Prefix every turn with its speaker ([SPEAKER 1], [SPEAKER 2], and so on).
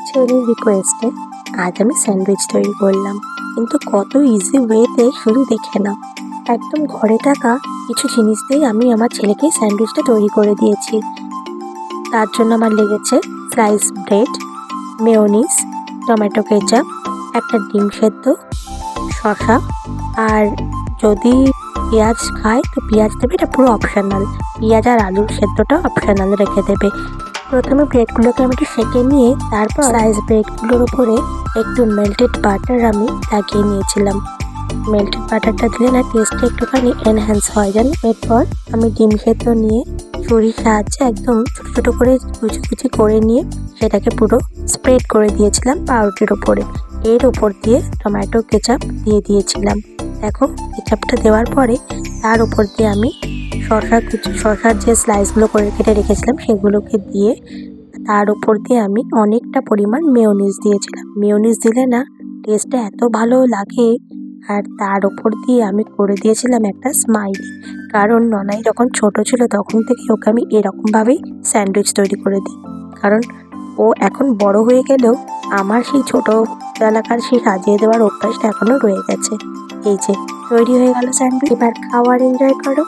[SPEAKER 1] ছেলের রিকোয়েস্টে আজ আমি স্যান্ডউইচ তৈরি করলাম, কিন্তু কত ইজি ওয়েতে শুধু দেখে নাও। একদম ঘরে থাকা কিছু জিনিস দিয়েই আমি আমার ছেলেকে স্যান্ডউইচটা তৈরি করে দিয়েছি। তার জন্য আমার লেগেছে slice bread, mayonnaise, tomato ketchup, একটা ডিম সেদ্ধ, শসা, আর যদি পেঁয়াজ খায় তো পেঁয়াজ দেবে, এটা পুরো অপশনাল। পেঁয়াজ আর আলুর সেদ্ধটা অপশনাল রেখে দেবে। প্রথমে ব্রেডগুলোকে আমি একটু সেঁকে নিয়ে তারপর স্লাইস ব্রেডগুলোর উপরে একটু মেল্টেড বাটার আমি লাগিয়ে নিয়েছিলাম। মেল্টেড বাটারটা দিলে না টেস্টটা একটুখানি এনহ্যান্স হয় জানো। এরপর আমি ডিম সেদ্ধ নিয়ে ছুরির সাহায্যে একদম ছোটো ছোটো করে কুচি কুচি করে নিয়ে সেটাকে পুরো স্প্রেড করে দিয়েছিলাম পাউরুটির ওপরে। এর ওপর দিয়ে টমেটো কেচাপ দিয়ে দিয়েছিলাম। দেখো, কেচাপটা দেওয়ার পরে তার উপর দিয়ে আমি শসার যে স্লাইসগুলো করে কেটে রেখেছিলাম সেগুলোকে দিয়ে তার উপর দিয়ে আমি অনেকটা পরিমাণ মেয়োনিজ দিয়েছিলাম। মেয়োনিজ দিলে না টেস্টটা এত ভালো লাগে। আর তার উপর দিয়ে আমি করে দিয়েছিলাম একটা স্মাইলি, কারণ ননাই যখন ছোট ছিল তখন থেকে ওকে আমি এরকমভাবেই স্যান্ডউইচ তৈরি করে দিই। কারণ ও এখন বড় হয়ে গেলেও আমার সেই ছোটোবেলাকার সেই সাজিয়ে দেওয়ার অভ্যাসটা এখনও রয়ে গেছে। এই যে তৈরি হয়ে গেল স্যান্ডউইচ, এবার খাওয়ার এনজয় করো।